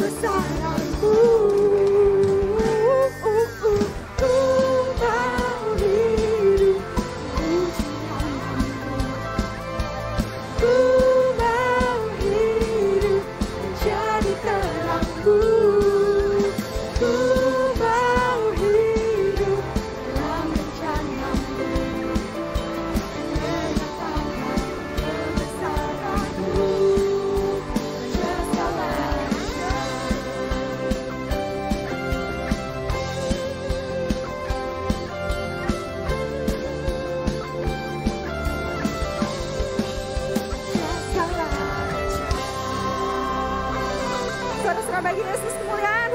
kebesaran-Mu. Ku mau hidup puji nama-Mu. Ku mau hidup menjadi terang-Mu. Ku mau hidup dalam rencana-Mu, menyatakan kebesaran-Mu. Just saudara bagi Yesus kemuliaan.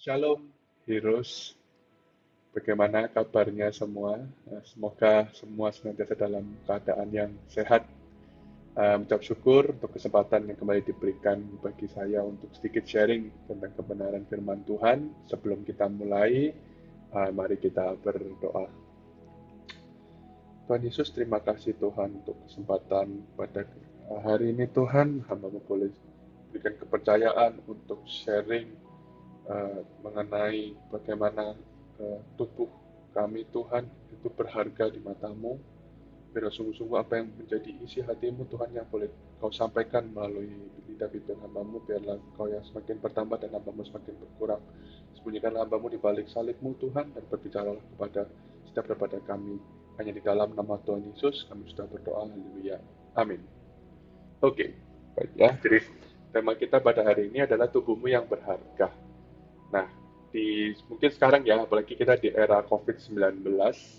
Shalom, Heroes. Bagaimana kabarnya semua? Semoga semua senantiasa dalam keadaan yang sehat. Ucap syukur untuk kesempatan yang kembali diberikan bagi saya untuk sedikit sharing tentang kebenaran firman Tuhan. Sebelum kita mulai, mari kita berdoa. Tuhan Yesus, terima kasih Tuhan untuk kesempatan pada hari ini Tuhan. Hamba boleh berikan kepercayaan untuk sharing mengenai bagaimana tubuh kami Tuhan itu berharga di matamu. Biar sungguh-sungguh apa yang menjadi isi hatimu Tuhan yang boleh kau sampaikan melalui lidah bibir hambamu, biarlah kau yang semakin bertambah dan hambamu semakin berkurang. Sembunyikanlah hambamu di balik salibmu Tuhan, dan berbicaralah kepada setiap daripada kami. Hanya di dalam nama Tuhan Yesus kami sudah berdoa, haleluya, amin. Oke, baik ya, jadi tema kita pada hari ini adalah tubuhmu yang berharga. Nah, mungkin sekarang ya, apalagi kita di era COVID-19,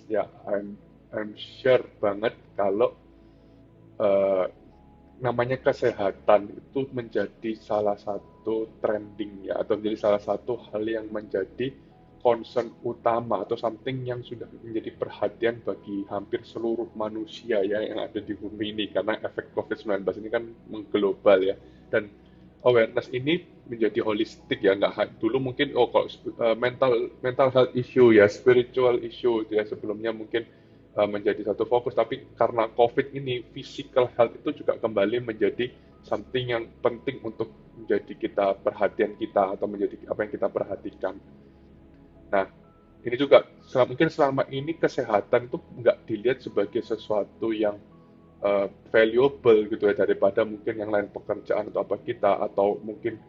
ya I'm sure banget kalau namanya kesehatan itu menjadi salah satu trending ya, atau menjadi salah satu hal yang menjadi concern utama atau something yang sudah menjadi perhatian bagi hampir seluruh manusia ya yang ada di bumi ini, karena efek COVID-19 ini kan mengglobal ya, dan awareness ini menjadi holistik ya, nggak dulu mungkin kalau mental health issue ya, spiritual issue ya, sebelumnya mungkin menjadi satu fokus, tapi karena COVID ini physical health itu juga kembali menjadi something yang penting untuk menjadi perhatian kita atau menjadi apa yang kita perhatikan. Nah, ini juga mungkin selama ini kesehatan itu nggak dilihat sebagai sesuatu yang valuable gitu ya, daripada mungkin yang lain, pekerjaan atau apa kita, atau mungkin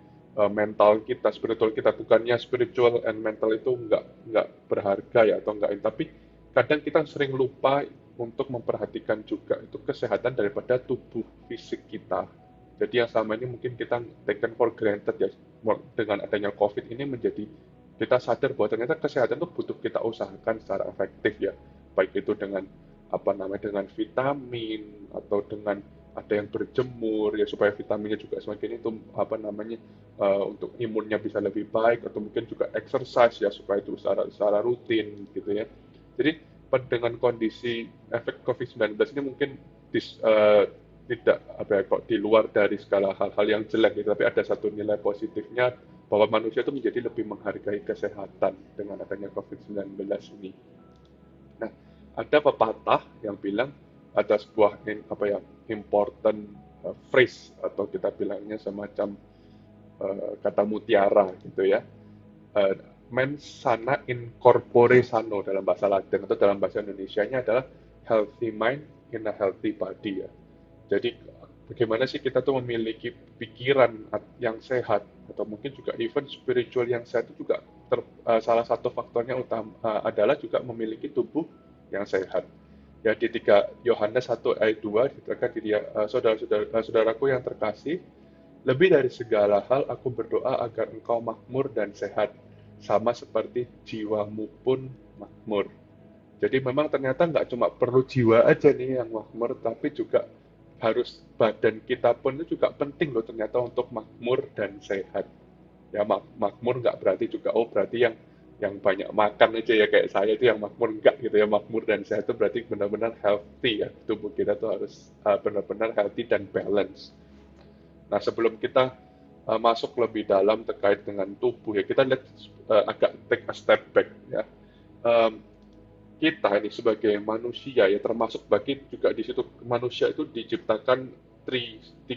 mental kita, spiritual kita. Bukannya spiritual and mental itu nggak berharga ya, atau nggak, tapi kadang kita sering lupa untuk memperhatikan juga itu kesehatan daripada tubuh fisik kita. Jadi yang selama ini mungkin kita taken for granted ya, dengan adanya COVID ini menjadi kita sadar bahwa ternyata kesehatan itu butuh kita usahakan secara efektif ya, baik itu dengan dengan vitamin, atau dengan ada yang berjemur ya, supaya vitaminnya juga semakin itu untuk imunnya bisa lebih baik, atau mungkin juga exercise ya, supaya itu secara rutin gitu ya. Jadi dengan kondisi efek COVID-19 ini mungkin tidak kok di luar dari segala hal-hal yang jelek gitu, tapi ada satu nilai positifnya bahwa manusia itu menjadi lebih menghargai kesehatan dengan adanya COVID-19 ini. Nah, ada pepatah yang bilang ada sebuah important phrase, atau kita bilangnya semacam kata mutiara gitu ya. Mens sana in corpore sano dalam bahasa Latin, atau dalam bahasa Indonesianya adalah healthy mind in a healthy body ya. Jadi bagaimana sih kita tuh memiliki pikiran yang sehat, atau mungkin juga even spiritual yang sehat itu juga salah satu faktornya utama adalah juga memiliki tubuh yang sehat. Ya, di 3 Yohanes 1 ayat 2 dikatakan saudaraku yang terkasih, lebih dari segala hal aku berdoa agar engkau makmur dan sehat, sama seperti jiwamu pun makmur. Jadi memang ternyata nggak cuma perlu jiwa aja nih yang makmur, tapi juga harus badan kita pun itu juga penting loh ternyata untuk makmur dan sehat. Ya, makmur nggak berarti juga berarti yang banyak makan aja ya kayak saya itu yang makmur, enggak gitu ya. Makmur dan sehat itu berarti benar-benar healthy ya, tubuh kita tuh harus benar-benar healthy dan balance. Nah, sebelum kita masuk lebih dalam terkait dengan tubuh ya, kita lihat agak take a step back ya. Kita ini sebagai manusia ya, termasuk bagi juga di situ manusia itu diciptakan 3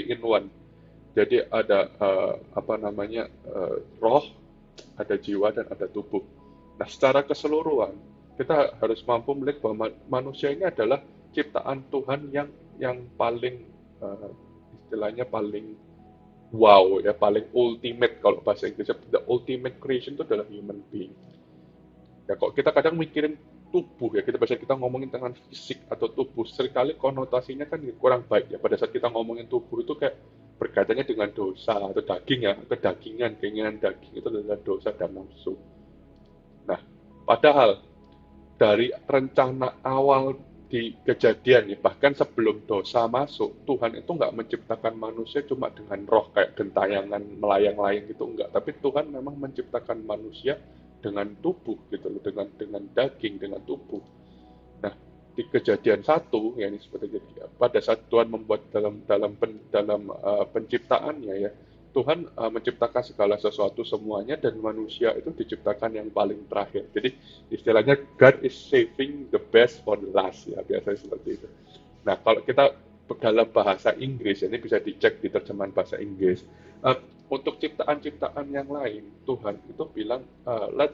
in 1. Jadi ada roh, ada jiwa, dan ada tubuh. Nah, secara keseluruhan kita harus mampu melihat bahwa manusia ini adalah ciptaan Tuhan yang paling istilahnya paling wow ya, paling ultimate. Kalau bahasa Inggrisnya the ultimate creation itu adalah human being. Ya, kok kita kadang mikirin tubuh ya, kita ngomongin tentang fisik atau tubuh, seringkali konotasinya kan kurang baik ya. Pada saat kita ngomongin tubuh itu kayak berkaitannya dengan dosa atau daging ya, kedagingan, keinginan daging itu adalah dosa dan nafsu. Nah, padahal dari rencana awal di kejadian ya, bahkan sebelum dosa masuk, Tuhan itu nggak menciptakan manusia cuma dengan roh kayak gentayangan melayang-layang gitu, enggak. Tapi Tuhan memang menciptakan manusia dengan tubuh gitu loh, dengan daging, dengan tubuh. Nah, di kejadian satu, ya ini seperti pada saat Tuhan membuat dalam penciptaannya ya, Tuhan menciptakan segala sesuatu semuanya dan manusia itu diciptakan yang paling terakhir. Jadi istilahnya God is saving the best for the last ya, biasanya seperti itu. Nah, kalau kita dalam bahasa Inggris, ini bisa dicek di terjemahan bahasa Inggris. Eh, untuk ciptaan-ciptaan yang lain, Tuhan itu bilang let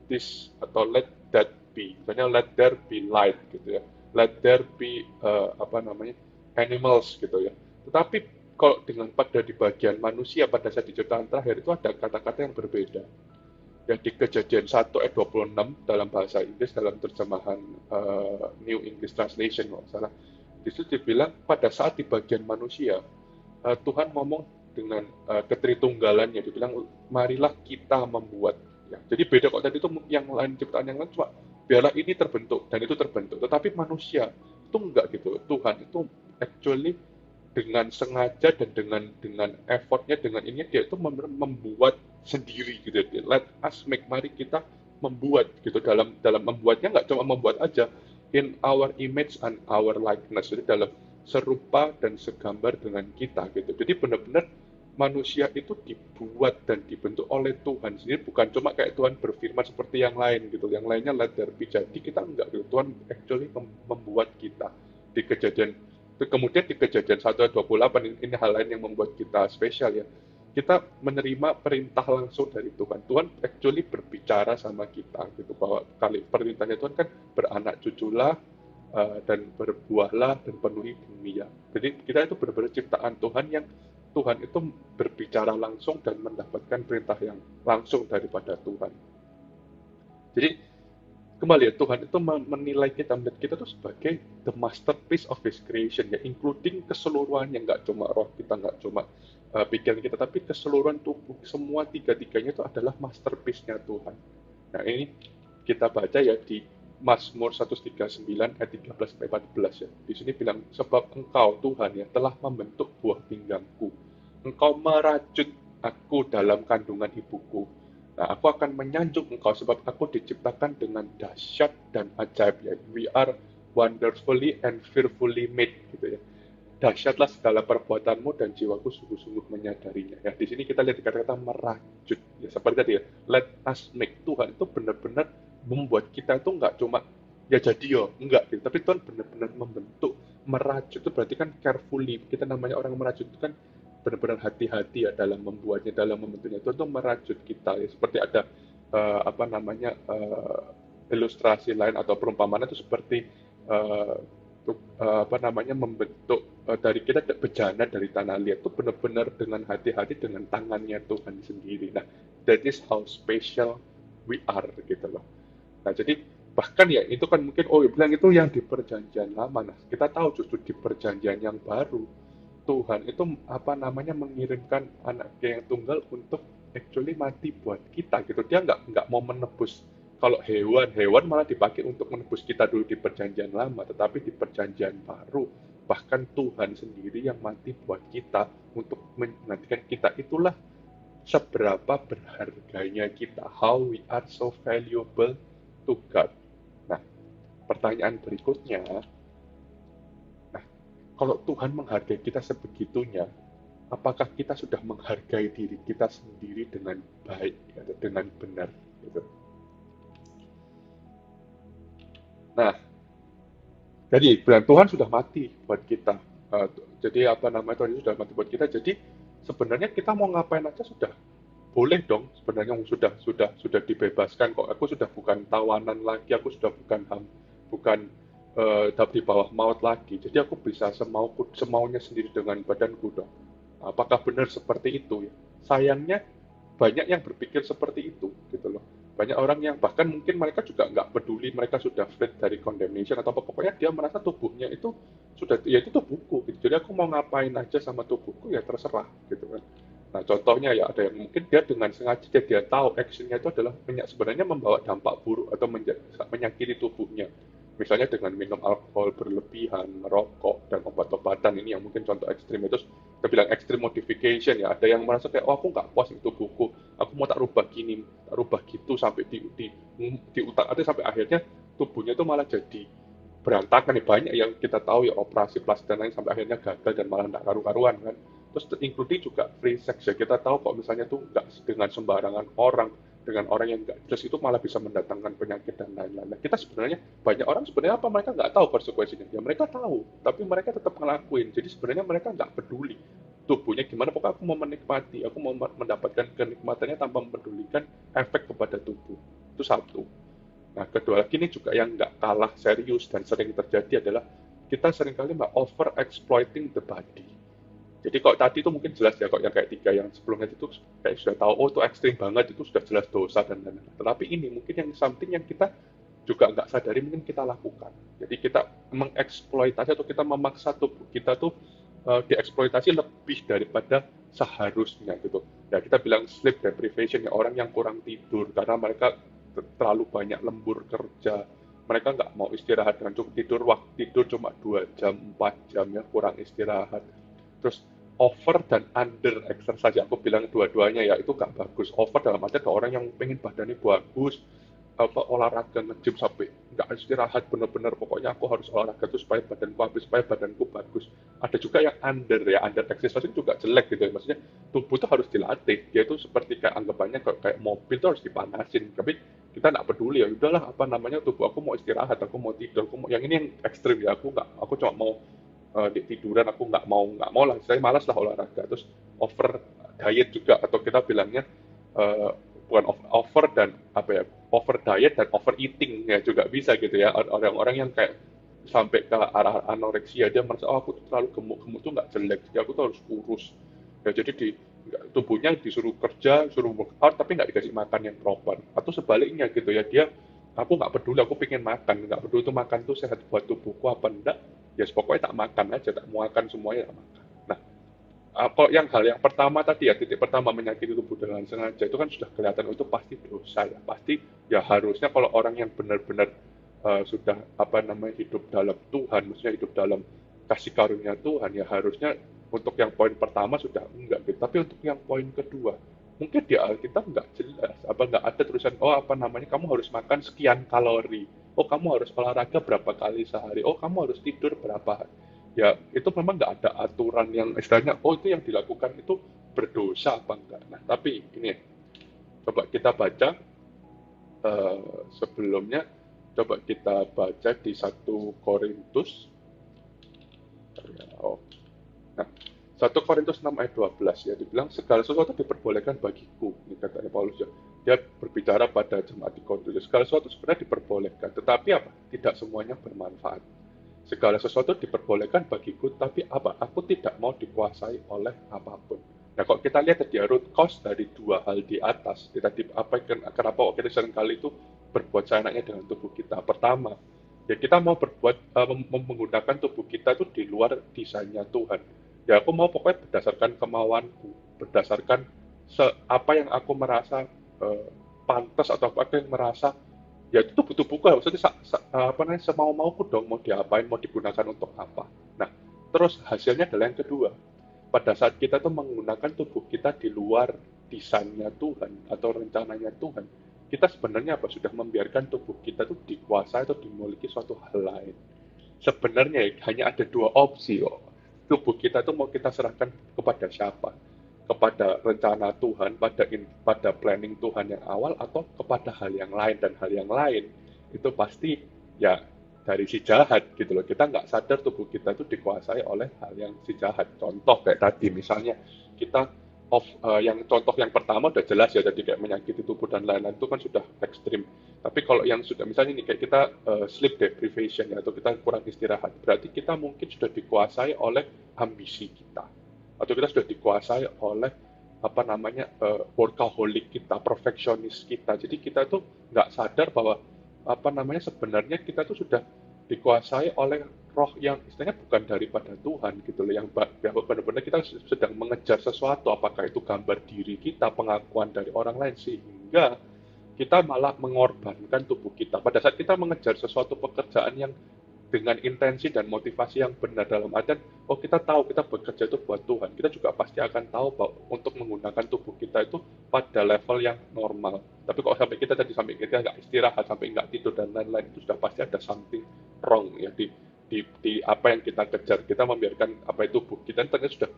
this atau let that be. Misalnya let there be light gitu ya. Let there be apa namanya animals gitu ya. Tetapi kalau dengan pada di bagian manusia pada saat diciptakan terakhir itu ada kata-kata yang berbeda. Ya di kejadian 1 ayat 26 dalam bahasa Inggris dalam terjemahan New English Translation kalau salah. Di situ dibilang pada saat di bagian manusia Tuhan ngomong dengan ketritunggalannya, dibilang marilah kita membuat. Ya, jadi beda kok tadi itu yang lain ciptaan yang lain cuma biarlah ini terbentuk dan itu terbentuk. Tetapi manusia itu enggak gitu. Tuhan itu actually dengan sengaja dan dengan effortnya dengan ini dia itu membuat sendiri gitu. Let us make, mari kita membuat gitu, dalam membuatnya nggak cuma membuat aja, in our image and our likeness, jadi dalam serupa dan segambar dengan kita gitu. Jadi benar-benar manusia itu dibuat dan dibentuk oleh Tuhan sendiri, bukan cuma kayak Tuhan berfirman seperti yang lain gitu, yang lainnya let there be, jadi kita enggak gitu. Tuhan actually membuat kita di kejadian. Kemudian di kejadian 1 ayat 28 ini hal lain yang membuat kita spesial ya. Kita menerima perintah langsung dari Tuhan. Tuhan actually berbicara sama kita gitu, bahwa kali perintahnya Tuhan kan beranak cuculah dan berbuahlah dan penuhi bumi ya. Jadi kita itu benar-benar ciptaan Tuhan yang Tuhan itu berbicara langsung dan mendapatkan perintah yang langsung daripada Tuhan. Jadi kembali ya, Tuhan itu menilai kita, melihat kita itu sebagai the masterpiece of His creation ya, including keseluruhannya, nggak cuma roh kita, nggak cuma pikiran kita, tapi keseluruhan tubuh, semua tiga-tiganya itu adalah masterpiece-nya Tuhan. Nah ini kita baca ya di Mazmur 139 ayat 13 sampai 14 ya. Di sini bilang, sebab Engkau Tuhan ya telah membentuk buah pinggangku. Engkau merajut aku dalam kandungan ibuku. Nah, aku akan menyanjung Engkau sebab aku diciptakan dengan dahsyat dan ajaib ya. We are wonderfully and fearfully made gitu ya. Dahsyatlah segala perbuatanmu dan jiwaku sungguh-sungguh menyadarinya. Ya, di sini kita lihat kata-kata merajut ya, seperti tadi ya. Let us make. Tuhan itu benar-benar membuat kita itu enggak cuma ya jadi yo, enggak gitu. Tapi Tuhan benar-benar membentuk, merajut itu berarti kan carefully. Kita namanya orang merajut itu kan benar-benar hati-hati ya dalam membuatnya, dalam membentuknya. Tuhan itu merajut kita ya. Seperti ada apa namanya ilustrasi lain atau perumpamaan itu seperti apa namanya membentuk dari kita bejana dari tanah liat itu benar-benar dengan hati-hati dengan tangannya Tuhan sendiri. Nah, that is how special we are gitu loh. Nah, jadi bahkan ya itu kan mungkin bilang itu yang di perjanjian lama. Nah, kita tahu justru di perjanjian yang baru Tuhan itu apa namanya mengirimkan anaknya yang tunggal untuk actually mati buat kita gitu. Dia nggak mau menebus. Kalau hewan malah dipakai untuk menebus kita dulu di perjanjian lama, tetapi di perjanjian baru bahkan Tuhan sendiri yang mati buat kita untuk menggantikan kita. Itulah seberapa berharganya kita. How we are so valuable to God. Nah, pertanyaan berikutnya, kalau Tuhan menghargai kita sebegitunya, apakah kita sudah menghargai diri kita sendiri dengan baik atau dengan benar? Gitu. Nah, jadi Tuhan sudah mati buat kita. Jadi apa namanya, Tuhan sudah mati buat kita. Jadi sebenarnya kita mau ngapain aja sudah boleh dong. Sebenarnya sudah dibebaskan kok. Aku sudah bukan tawanan lagi. Aku sudah bukan di bawah maut lagi. Jadi aku bisa semaunya sendiri dengan badanku dong. Apakah benar seperti itu ya? Sayangnya banyak yang berpikir seperti itu gitu loh. Banyak orang yang bahkan mungkin mereka juga nggak peduli, mereka sudah free dari condemnation atau apa, pokoknya dia merasa tubuhnya itu sudah, ya itu tubuhku gitu. Jadi aku mau ngapain aja sama tubuhku ya terserah gitu kan. Nah contohnya ya ada yang mungkin dia dengan sengaja dia tahu actionnya itu adalah sebenarnya membawa dampak buruk atau menyakiti tubuhnya. Misalnya dengan minum alkohol berlebihan, merokok, dan obat-obatan, ini yang mungkin contoh ekstrim. Itu kita bilang extreme modification ya. Ada yang merasa kayak, oh aku nggak puas dengan tubuhku, aku mau tak rubah gini, tak rubah gitu sampai di utak ada sampai akhirnya tubuhnya itu malah jadi berantakan nih. Banyak yang kita tahu ya operasi plastik dan lain sampai akhirnya gagal dan malah nggak karu-karuan kan. Terus including juga free sex ya, kita tahu kok misalnya tuh nggak dengan sembarangan orang, dengan orang yang nggak jelas itu malah bisa mendatangkan penyakit dan lain-lain. Nah, kita sebenarnya banyak orang sebenarnya apa mereka nggak tahu konsekuensinya, ya mereka tahu tapi mereka tetap ngelakuin. Jadi sebenarnya mereka nggak peduli tubuhnya gimana, pokoknya aku mau menikmati, aku mau mendapatkan kenikmatannya tanpa mempedulikan efek kepada tubuh. Itu satu. Nah, kedua lagi ini juga yang nggak kalah serius dan sering terjadi adalah kita seringkali mbak over exploiting the body. Jadi kok tadi itu mungkin jelas ya, kok yang kayak tiga yang sebelumnya itu kayak sudah tahu, oh itu ekstrim banget, itu sudah jelas dosa dan lain-lain. Tetapi ini mungkin yang something yang kita juga nggak sadari mungkin kita lakukan. Jadi kita mengeksploitasi atau kita memaksa tubuh kita tuh dieksploitasi lebih daripada seharusnya gitu. Ya kita bilang sleep deprivation ya, orang yang kurang tidur karena mereka terlalu banyak lembur kerja. Mereka nggak mau istirahat dengan cukup tidur, waktu tidur cuma 2 jam, 4 jam ya, kurang istirahat. Terus over dan under exercise, aku bilang dua-duanya ya itu gak bagus. Over dalam arti ada orang yang pengen badannya bagus, olahraga nge-gym sampai nggak istirahat bener-bener, pokoknya aku harus olahraga tuh supaya badanku habis, supaya badanku bagus. Ada juga yang under ya, under exercise itu juga jelek gitu ya, maksudnya tubuh tuh harus dilatih, dia tuh seperti kayak anggapannya kayak mobil tuh harus dipanasin, tapi kita nggak peduli ya udahlah apa namanya, tubuh aku mau istirahat, aku mau tidur, aku mau yang ini yang ekstrim ya, aku cuma mau di tiduran, aku nggak mau lah, saya malas lah olahraga. Terus over diet juga, atau kita bilangnya bukan over dan apa ya, over diet dan over eating ya juga bisa gitu ya. Orang-orang yang kayak sampai ke arah anoreksia, dia merasa oh aku terlalu gemuk tuh nggak jelek, jadi aku tuh harus kurus ya. Jadi tubuhnya disuruh kerja, suruh workout tapi nggak dikasih makan yang proper, atau sebaliknya gitu ya, dia aku nggak peduli, aku pengen makan, nggak peduli itu makan tuh sehat buat tubuhku apa enggak, ya pokoknya tak makan aja, tak mau makan semuanya tak makan. Nah, kalau yang hal yang pertama tadi ya, titik pertama menyakiti tubuh dengan sengaja, itu kan sudah kelihatan, itu pasti dosa ya, pasti ya. Harusnya kalau orang yang benar-benar sudah apa namanya hidup dalam Tuhan, maksudnya hidup dalam kasih karunia Tuhan, ya harusnya untuk yang poin pertama sudah enggak gitu. Tapi untuk yang poin kedua, mungkin di Alkitab nggak jelas, apa nggak ada tulisan, oh apa namanya kamu harus makan sekian kalori, oh kamu harus olahraga berapa kali sehari, oh kamu harus tidur berapa hari. Ya itu memang nggak ada aturan yang istilahnya, oh itu yang dilakukan itu berdosa apa enggak. Nah tapi ini coba kita baca sebelumnya, coba kita baca di 1 Korintus. Oh, nah 1 Korintus 6 ayat 12 ya, dibilang segala sesuatu diperbolehkan bagiku, ini katanya Paulus ya. Dia berbicara pada jemaat di Korintus, segala sesuatu sebenarnya diperbolehkan, tetapi apa? Tidak semuanya bermanfaat. Segala sesuatu diperbolehkan bagiku, tapi apa? Aku tidak mau dikuasai oleh apapun. Nah, kalau kita lihat tadi root cause dari dua hal di atas, tadi apa kenapa kita seringkali itu berbuat seenaknya dengan tubuh kita? Pertama, ya kita mau berbuat menggunakan tubuh kita itu di luar desainnya Tuhan. Ya aku mau pokoknya berdasarkan kemauanku, berdasarkan apa yang aku merasa pantas, atau apa yang merasa ya itu tubuh-tubuhku, maksudnya apa namanya, semau-mauku dong, mau diapain, mau digunakan untuk apa. Nah terus hasilnya adalah yang kedua, pada saat kita tuh menggunakan tubuh kita di luar desainnya Tuhan atau rencananya Tuhan, kita sebenarnya apa, sudah membiarkan tubuh kita tuh dikuasai atau dimiliki suatu hal lain. Sebenarnya hanya ada dua opsi kok. Tubuh kita tuh mau kita serahkan kepada siapa? Kepada rencana Tuhan, pada planning Tuhan yang awal, atau kepada hal yang lain. Dan hal yang lain itu pasti ya dari si jahat gitu loh. Kita nggak sadar tubuh kita itu dikuasai oleh hal yang si jahat. Contoh kayak tadi misalnya kita yang contoh yang pertama udah jelas ya, jadi kayak menyakiti tubuh dan lain-lain itu kan sudah ekstrim. Tapi kalau yang sudah misalnya ini kayak kita sleep deprivation ya, atau kita kurang istirahat, berarti kita mungkin sudah dikuasai oleh ambisi kita, atau kita sudah dikuasai oleh apa namanya workaholic kita, perfeksionis kita. Jadi kita tuh nggak sadar bahwa apa namanya sebenarnya kita tuh sudah dikuasai oleh roh yang istilahnya bukan daripada Tuhan gitu loh, yang benar-benar kita sedang mengejar sesuatu, apakah itu gambar diri kita, pengakuan dari orang lain, sehingga kita malah mengorbankan tubuh kita. Pada saat kita mengejar sesuatu pekerjaan yang dengan intensi dan motivasi yang benar dalam artian, oh kita tahu kita bekerja itu buat Tuhan, kita juga pasti akan tahu bahwa untuk menggunakan tubuh kita itu pada level yang normal. Tapi kalau sampai kita nggak istirahat, sampai nggak tidur dan lain-lain, itu sudah pasti ada something wrong ya di apa yang kita kejar. Kita membiarkan apa itu tubuh kita ternyata sudah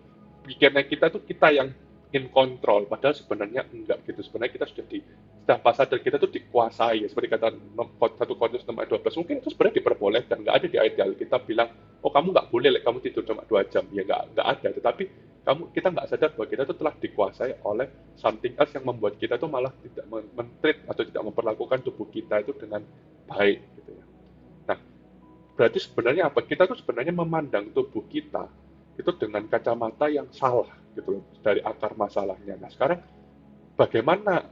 pikirnya kita itu kita yang in control, padahal sebenarnya enggak gitu. Sebenarnya kita sudah pas sadar kita tuh dikuasai ya. Seperti kata 1 Korintus 6 ayat 12, mungkin itu sebenarnya diperbolehkan, nggak ada di ayat kita bilang, oh kamu nggak boleh, kamu tidur cuma 2 jam, ya nggak ada. Tetapi kita nggak sadar bahwa kita itu telah dikuasai oleh something else yang membuat kita tuh malah tidak men-treat atau tidak memperlakukan tubuh kita itu dengan baik gitu ya. Nah, berarti sebenarnya apa? Kita tuh sebenarnya memandang tubuh kita itu dengan kacamata yang salah gitu loh, dari akar masalahnya. Nah, sekarang bagaimana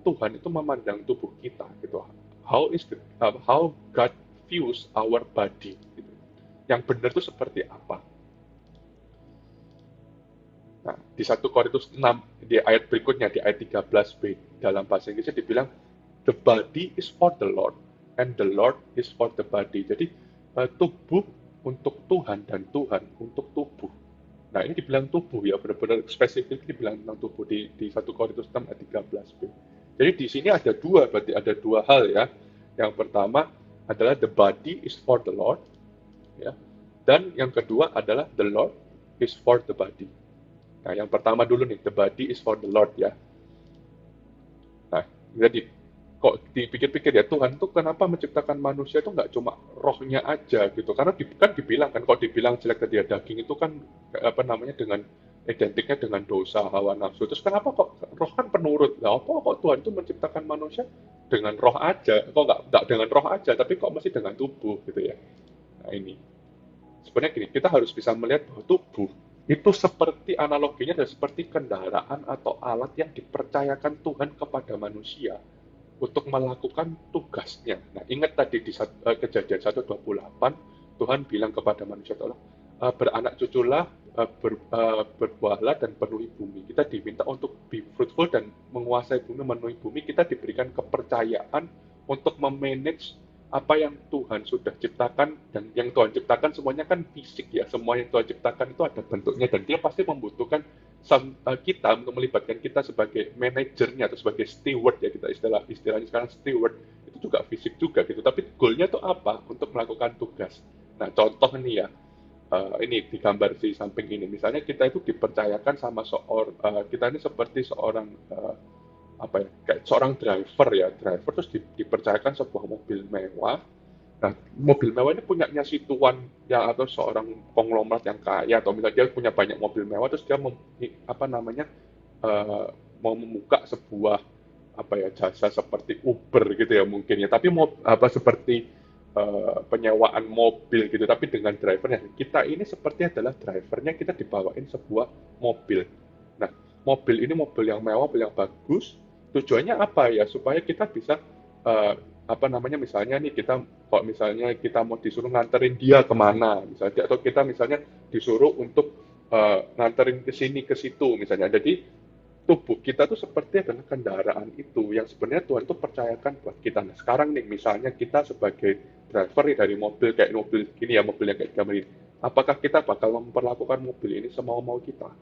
Tuhan itu memandang tubuh kita gitu. How God views our body gitu. Yang benar itu seperti apa? Nah, di 1 Korintus 6 di ayat berikutnya di ayat 13b dalam bahasa Inggrisnya dibilang the body is for the Lord and the Lord is for the body. Jadi tubuh untuk Tuhan dan Tuhan untuk tubuh. Nah, ini dibilang tubuh ya, benar-benar spesifik dibilang tentang tubuh di 1 Korintus 6 ayat 13b. Jadi di sini berarti ada dua hal ya. Yang pertama adalah the body is for the Lord ya. Dan yang kedua adalah the Lord is for the body. Nah, yang pertama dulu nih, the body is for the Lord ya. Nah, jadi kok dipikir-pikir ya, Tuhan tuh kenapa menciptakan manusia itu nggak cuma rohnya aja gitu, karena kan dibilang kan, kalau dibilang jelek tadi ya, daging itu kan dengan identiknya dengan dosa, hawa nafsu. Terus kenapa kok roh kan penurut, lah apa kok Tuhan itu menciptakan manusia dengan roh aja, kok nggak dengan roh aja, tapi kok masih dengan tubuh gitu ya. Nah ini sebenarnya gini, kita harus bisa melihat bahwa tubuh itu seperti analoginya dan seperti kendaraan atau alat yang dipercayakan Tuhan kepada manusia untuk melakukan tugasnya. Nah, ingat tadi di Kejadian 1:28, Tuhan bilang kepada manusia, beranak cuculah, berbuahlah dan penuhi bumi. Kita diminta untuk be fruitful dan menguasai bumi, memenuhi bumi. Kita diberikan kepercayaan untuk memanage apa yang Tuhan sudah ciptakan, dan yang Tuhan ciptakan semuanya kan fisik ya. Semua yang Tuhan ciptakan itu ada bentuknya, dan dia pasti membutuhkan kita untuk melibatkan kita sebagai manajernya atau sebagai steward ya, kita istilahnya sekarang steward itu juga fisik juga gitu, tapi goalnya itu apa? Untuk melakukan tugas. Nah, contoh nih ya, ini di gambar di samping ini, misalnya kita itu dipercayakan sama kita ini seperti seorang kayak seorang driver terus dipercayakan sebuah mobil mewah. Nah, mobil mewah ini punyanya si tuan yang atau seorang konglomerat yang kaya, atau misalnya dia punya banyak mobil mewah, terus dia mau membuka sebuah jasa seperti Uber gitu ya mungkin ya, tapi seperti penyewaan mobil gitu, tapi dengan drivernya. Kita ini seperti adalah drivernya, kita dibawain sebuah mobil. Nah, mobil ini mobil yang mewah, mobil yang bagus. Tujuannya apa ya? Supaya kita bisa misalnya nih, kalau misalnya kita mau disuruh nganterin dia kemana misalnya, atau kita misalnya disuruh untuk nganterin ke sini ke situ misalnya. Jadi tubuh kita tuh seperti adalah kendaraan itu yang sebenarnya Tuhan tuh percayakan buat kita. Nah, sekarang nih misalnya kita sebagai driver nih dari mobil kayak mobil gini ya, mobil yang kayak gambar ini, apakah kita bakal memperlakukan mobil ini semau-mau kita?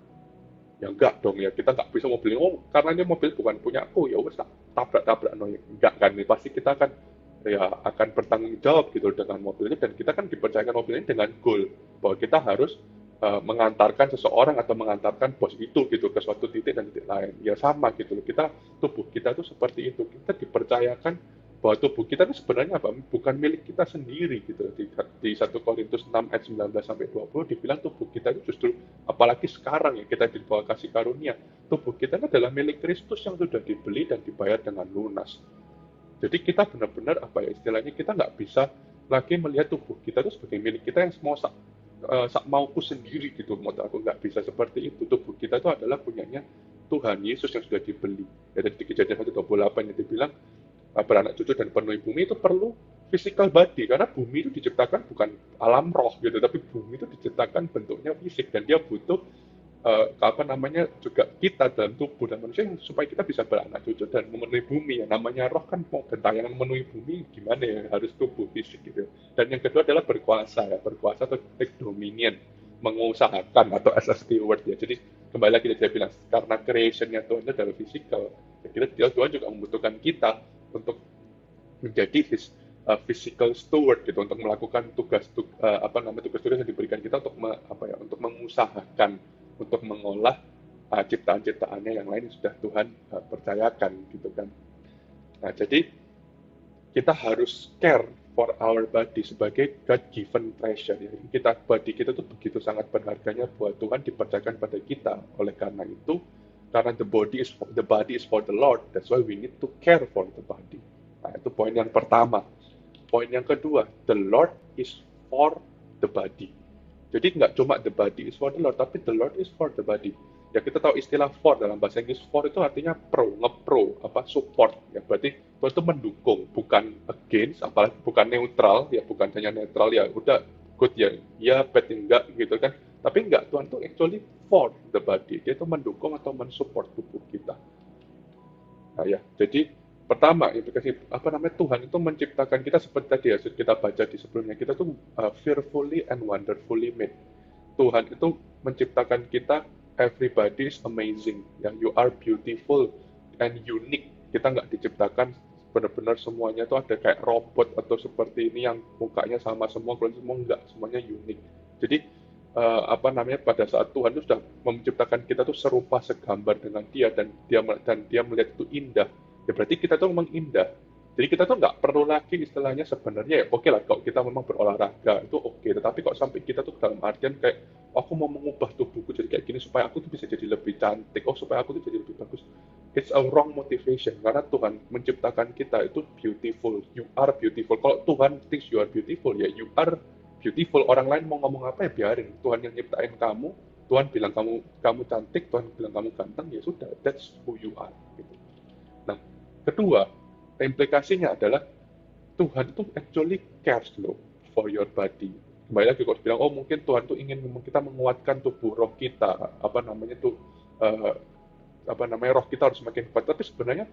Ya enggak dong ya, kita nggak bisa mobil ini, karena ini mobil bukan punya aku, ya wes tabrak no, enggak kan, pasti kita akan bertanggung jawab gitu dengan mobil ini, dan kita kan dipercayakan mobil ini dengan goal bahwa kita harus mengantarkan seseorang atau mengantarkan bos itu gitu ke suatu titik dan titik lain. Ya sama gitu loh, tubuh kita tuh seperti itu, kita dipercayakan bahwa tubuh kita itu sebenarnya bukan milik kita sendiri gitu. Di 1 Korintus 6 ayat 19 sampai 20 dibilang tubuh kita itu justru, apalagi sekarang ya kita dibawa kasih karunia, tubuh kita itu adalah milik Kristus yang sudah dibeli dan dibayar dengan lunas. Jadi kita benar-benar istilahnya kita nggak bisa lagi melihat tubuh kita itu sebagai milik kita yang mauku sendiri gitu. Aku nggak bisa seperti itu. Tubuh kita itu adalah punyanya Tuhan Yesus yang sudah dibeli. Ya, di Kejadian 1:28 yang dibilang beranak cucu dan penuhi bumi itu perlu physical body, karena bumi itu diciptakan bukan alam roh gitu, tapi bumi itu diciptakan bentuknya fisik, dan dia butuh juga kita dalam tubuh dan manusia supaya kita bisa beranak cucu dan memenuhi bumi. Yang namanya roh kan mau gentayangan memenuhi bumi gimana ya, harus tubuh fisik gitu. Dan yang kedua adalah berkuasa atau take dominion, mengusahakan atau as a steward ya. Jadi kembali lagi saya bilang karena creationnya Tuhan itu adalah physical, kira Tuhan juga membutuhkan kita untuk menjadi physical steward gitu, untuk melakukan tugas-tugas yang diberikan kita untuk mengusahakan, untuk mengolah ciptaan-ciptaannya yang lain yang sudah Tuhan percayakan gitu kan. Nah, jadi kita harus care for our body sebagai God-given treasure. Ya. Body kita tuh begitu sangat berharganya buat Tuhan, dipercayakan pada kita. Oleh karena itu, karena the body is for the Lord, that's why we need to care for the body. Nah, itu poin yang pertama. Poin yang kedua, the Lord is for the body. Jadi nggak cuma the body is for the Lord, tapi the Lord is for the body. Ya kita tahu istilah for dalam bahasa Inggris, for itu artinya support. Ya berarti Tuhan itu mendukung, bukan against, apalagi bukan neutral, ya bukan hanya netral, ya udah good ya bad enggak gitu kan. Tapi enggak, Tuhan itu actually for the body. Dia itu mendukung atau mensupport tubuh kita. Nah ya, jadi pertama implikasi Tuhan itu menciptakan kita seperti tadi ya kita baca di sebelumnya, kita tuh fearfully and wonderfully made. Tuhan itu menciptakan kita, everybody is amazing, yang you are beautiful and unique. Kita nggak diciptakan benar-benar semuanya itu ada kayak robot atau seperti ini yang mukanya sama semua, kalau semua enggak, semuanya unik. Jadi pada saat Tuhan itu sudah menciptakan kita tuh serupa segambar dengan Dia dan dia melihat itu indah. Ya berarti kita tuh memang indah. Jadi kita tuh nggak perlu lagi istilahnya sebenarnya ya oke lah kalau kita memang berolahraga itu oke. Tetapi kok sampai kita tuh dalam artian kayak aku mau mengubah tubuhku jadi kayak gini supaya aku tuh bisa jadi lebih cantik, supaya aku tuh jadi lebih bagus. It's a wrong motivation karena Tuhan menciptakan kita itu beautiful. You are beautiful. Kalau Tuhan thinks you are beautiful ya you are beautiful. Orang lain mau ngomong apa ya biarin. Tuhan yang nyiptain kamu, Tuhan bilang kamu cantik, Tuhan bilang kamu ganteng, ya sudah, that's who you are. Gitu. Nah, kedua, implikasinya adalah Tuhan itu actually cares for your body. Kembali lagi kalau bilang, mungkin Tuhan tuh ingin kita menguatkan tubuh roh kita, roh kita harus semakin kuat. Tapi sebenarnya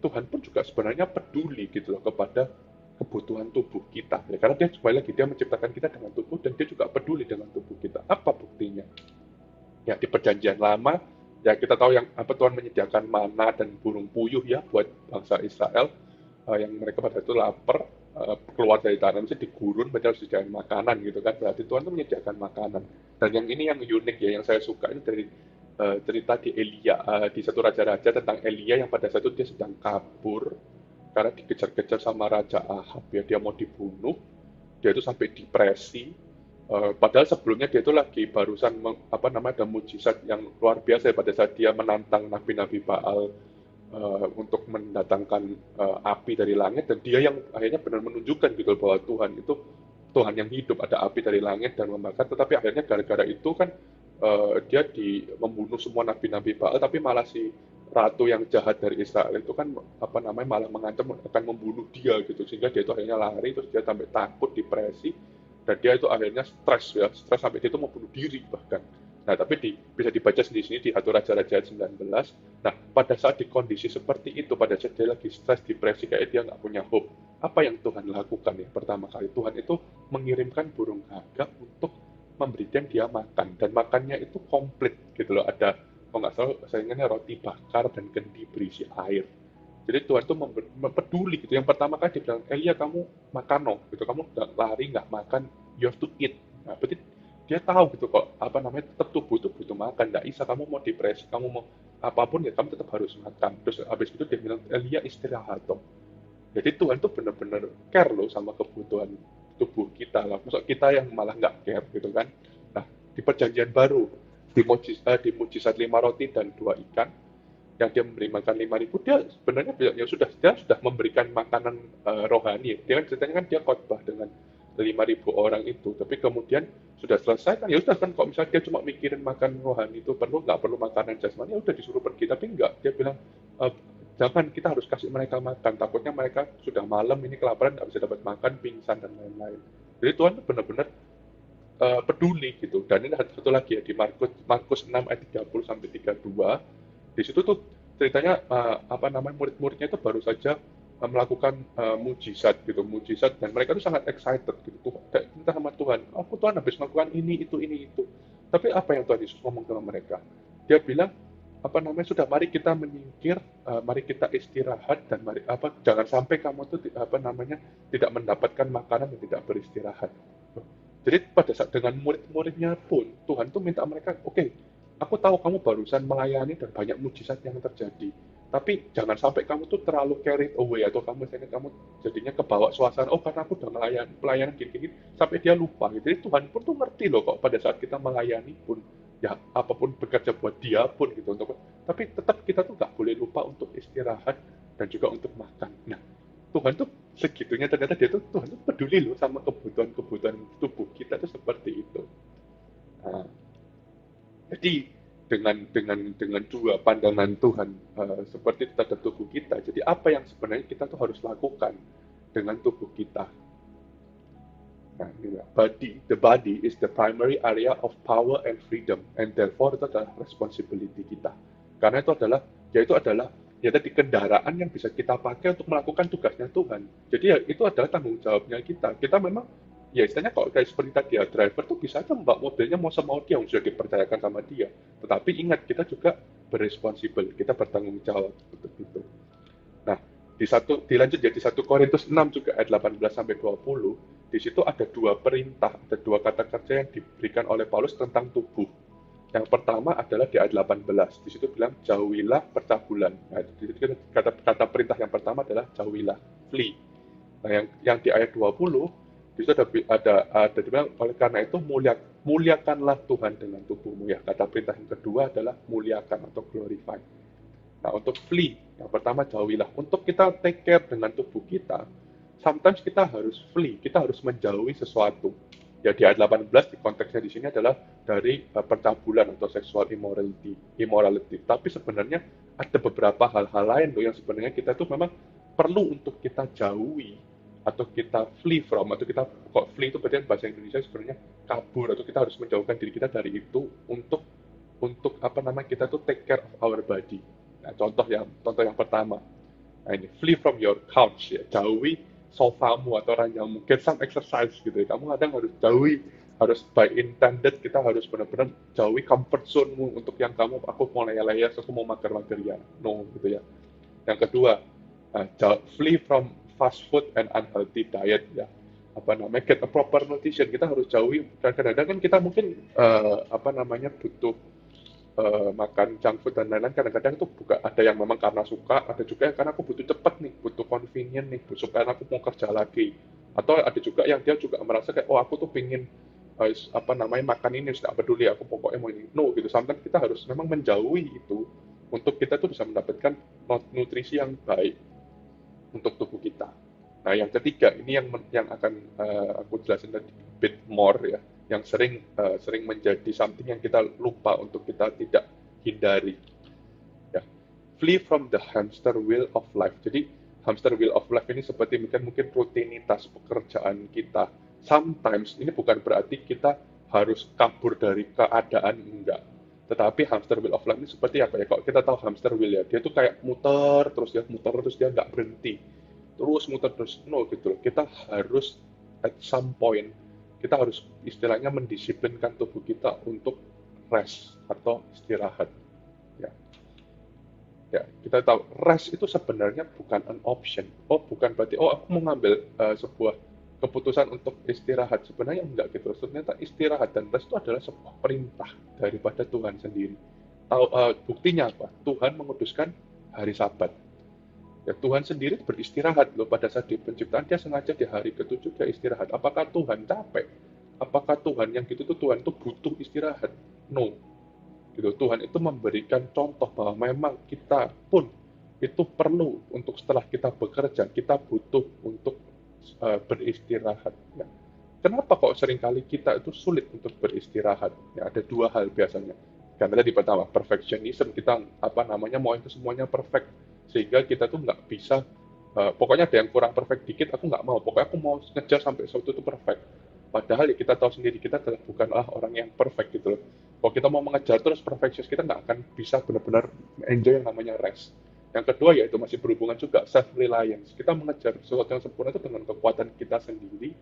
Tuhan pun juga sebenarnya peduli gitu loh kepada kebutuhan tubuh kita. Ya, karena dia kembali lagi dia menciptakan kita dengan tubuh dan dia juga peduli dengan tubuh kita. Apa buktinya? Ya di Perjanjian Lama ya kita tahu yang Tuhan menyediakan mana dan burung puyuh ya buat bangsa Israel yang mereka pada itu lapar keluar dari tanah di gurun mereka harus disediakan makanan gitu kan, berarti Tuhan itu menyediakan makanan. Dan yang ini yang unik ya yang saya suka ini dari cerita di Elia di satu raja-raja tentang Elia yang pada saat itu dia sedang kabur karena dikejar-kejar sama Raja Ahab ya, dia mau dibunuh, dia itu sampai depresi. Padahal sebelumnya dia itu lagi barusan ada mujizat yang luar biasa ya, pada saat dia menantang nabi-nabi Baal untuk mendatangkan api dari langit, dan dia yang akhirnya benar menunjukkan gitu bahwa Tuhan itu Tuhan yang hidup, ada api dari langit dan membakar. Tetapi akhirnya gara-gara itu kan dia membunuh semua nabi-nabi Baal, tapi malah si ratu yang jahat dari Israel itu kan malah mengancam akan membunuh dia gitu, sehingga dia itu akhirnya lari, terus dia sampai takut, depresi, dan dia itu akhirnya stres sampai dia itu mau bunuh diri bahkan. Nah, tapi bisa dibaca sendiri di 1 Raja-Raja 19. Nah, pada saat di kondisi seperti itu, pada saat dia lagi stres, depresi, kayak dia nggak punya hope, apa yang Tuhan lakukan ya? Pertama kali Tuhan itu mengirimkan burung gagak untuk memberikan dia makan, dan makannya itu komplit gitu loh, ada kalau nggak salah saya ingatnya roti bakar dan kendi berisi air. Jadi Tuhan itu peduli gitu. Yang pertama kali dia bilang, Elia kamu makan gitu, kamu nggak lari nggak makan, you have to eat. Nah, berarti dia tahu gitu kok tetap tubuh itu butuh makan, nggak bisa kamu mau depresi, kamu mau apapun ya kamu tetap harus makan. Terus habis itu dia bilang, Elia istirahat dong. Jadi Tuhan tuh benar-benar care loh sama kebutuhan tubuh kita lah. Maksud kita yang malah nggak care gitu kan. Nah, di Perjanjian Baru di mujizat 5 roti dan 2 ikan yang dia memberi makan 5.000, dia sebenarnya dia sudah memberikan makanan rohani. Dia kan ceritanya kan dia khotbah dengan 5.000 orang itu, tapi kemudian sudah selesai kan ya sudah kan, kok misalnya dia cuma mikirin makan rohani itu nggak perlu makanan jasmani, ya udah disuruh pergi. Tapi enggak, dia bilang jangan, kita harus kasih mereka makan, takutnya mereka sudah malam ini kelaparan nggak bisa dapat makan, pingsan dan lain-lain. Jadi Tuhan benar-benar peduli gitu. Dan ini ada satu lagi ya di Markus Markus 6 ayat 30 sampai 32. Di situ tuh ceritanya apa namanya murid-muridnya itu baru saja melakukan mujizat gitu, mujizat dan mereka tuh sangat excited gitu. Tuh, minta sama Tuhan, aku Tuhan habis melakukan ini itu. Tapi apa yang Tuhan Yesus ngomong sama mereka? Dia bilang apa namanya sudah mari kita menyingkir, mari kita istirahat dan mari apa jangan sampai kamu tuh apa namanya tidak mendapatkan makanan dan tidak beristirahat. Jadi pada saat dengan murid-muridnya pun Tuhan tuh minta mereka, oke, aku tahu kamu barusan melayani dan banyak mujizat yang terjadi. Tapi jangan sampai kamu tuh terlalu carried away atau kamu jadinya kebawa suasana, oh karena aku udah pelayanan gini-gini sampai dia lupa gitu. Jadi Tuhan pun tuh ngerti loh kok pada saat kita melayani pun ya apapun bekerja buat dia pun gitu tapi tetap kita tuh nggak boleh lupa untuk istirahat dan juga untuk makan. Nah, Tuhan tuh segitunya ternyata Tuhan tuh peduli loh sama kebutuhan tubuh kita tuh seperti itu. Nah, jadi dengan dua pandangan Tuhan seperti itu terhadap tubuh kita. Jadi apa yang sebenarnya kita tuh harus lakukan dengan tubuh kita? Nah, the body is the primary area of power and freedom, and therefore itu adalah responsibility kita. Karena itu adalah ya tadi kendaraan yang bisa kita pakai untuk melakukan tugasnya Tuhan. Jadi ya itu adalah tanggung jawabnya kita. Kita memang ya istilahnya kalau kayak seperti tadi ya driver tuh bisa aja membawa mobilnya mau semau dia yang sudah dipercayakan sama dia. Tetapi ingat kita juga berresponsible, kita bertanggung jawab untuk itu. Nah, dilanjut jadi 1 Korintus 6 juga ayat 18 sampai 20. Di situ ada dua perintah, ada dua kata kerja yang diberikan oleh Paulus tentang tubuh. Yang pertama adalah di ayat 18. Di situ bilang jauhilah percabulan. Nah, di situ kata perintah yang pertama adalah jauhilah, flee. Nah, yang di ayat 20 di situ ada dibilang oleh karena itu muliakanlah Tuhan dengan tubuhmu ya. Kata perintah yang kedua adalah muliakan atau glorify. Nah, untuk flee, yang pertama jauhilah. Untuk kita take care dengan tubuh kita, sometimes kita harus flee, kita harus menjauhi sesuatu. Ya di ayat 18 di konteksnya di sini adalah dari percabulan atau sexual immorality. Tapi sebenarnya ada beberapa hal-hal lain loh yang sebenarnya kita tuh memang perlu untuk kita jauhi atau kita flee from, atau kita kok flee itu berarti bahasa Indonesia sebenarnya kabur, atau kita harus menjauhkan diri kita dari itu untuk apa namanya kita tuh take care of our body. Nah, contoh yang pertama, nah ini flee from your couch ya, jauhi sofamu atau ranjangmu, get some exercise gitu ya. Kamu kadang harus jauhi, harus by intended kita harus benar-benar jauhi comfort zone-mu untuk yang aku mau layar-layar, aku mau mager-mager ya, no gitu ya. Yang kedua, flee from fast food and unhealthy diet ya. Apa namanya, get a proper nutrition, kita harus jauhi. Dan kadang-kadang kan kita mungkin butuh makan junk food dan lain-lain, kadang-kadang itu bukan ada yang memang karena suka, ada juga yang karena aku butuh cepat nih, butuh convenient nih, karena aku mau kerja lagi, atau ada juga yang dia juga merasa kayak oh aku tuh pingin makan ini, tidak peduli aku pokoknya mau ini, no gitu. Sometimes kita harus memang menjauhi itu untuk kita tuh bisa mendapatkan nutrisi yang baik untuk tubuh kita. Nah, yang ketiga ini yang akan aku jelasin tadi bit more ya, yang sering menjadi something yang kita lupa untuk kita tidak hindari. Ya. Flee from the hamster wheel of life. Jadi hamster wheel of life ini seperti mungkin rutinitas pekerjaan kita. Sometimes ini bukan berarti kita harus kabur dari keadaan, enggak. Tetapi hamster wheel of life ini seperti apa ya? Kalau kita tahu hamster wheel ya, dia tuh kayak muter terus dia nggak berhenti. Terus muter terus, no gitu loh. Kita harus at some point kita harus istilahnya mendisiplinkan tubuh kita untuk rest atau istirahat. Ya, kita tahu rest itu sebenarnya bukan an option. Oh, bukan berarti aku mau ngambil sebuah keputusan untuk istirahat. Sebenarnya enggak gitu. Ternyata istirahat dan rest itu adalah sebuah perintah daripada Tuhan sendiri. Buktinya apa? Tuhan menguduskan hari Sabat. Ya, Tuhan sendiri beristirahat loh pada saat di penciptaan, dia sengaja di hari ke-7 dia istirahat. Apakah Tuhan capek? Apakah Tuhan yang gitu tuh Tuhan tuh butuh istirahat? No. Gitu. Tuhan itu memberikan contoh bahwa memang kita pun itu perlu untuk setelah kita bekerja, kita butuh untuk beristirahat. Ya. Kenapa kok seringkali kita itu sulit untuk beristirahat? Ya, ada dua hal biasanya. Karena tadi pertama, perfectionism, kita mau itu semuanya perfect. Sehingga kita tuh nggak bisa, pokoknya ada yang kurang perfect dikit, aku nggak mau. Pokoknya aku mau ngejar sampai sesuatu itu perfect. Padahal ya kita tahu sendiri kita adalah bukanlah orang yang perfect gitu loh. Kalau kita mau mengejar terus perfectionist, kita nggak akan bisa benar-benar enjoy yang namanya rest. Yang kedua yaitu masih berhubungan juga self reliance. Kita mengejar sesuatu yang sempurna itu dengan kekuatan kita sendiri.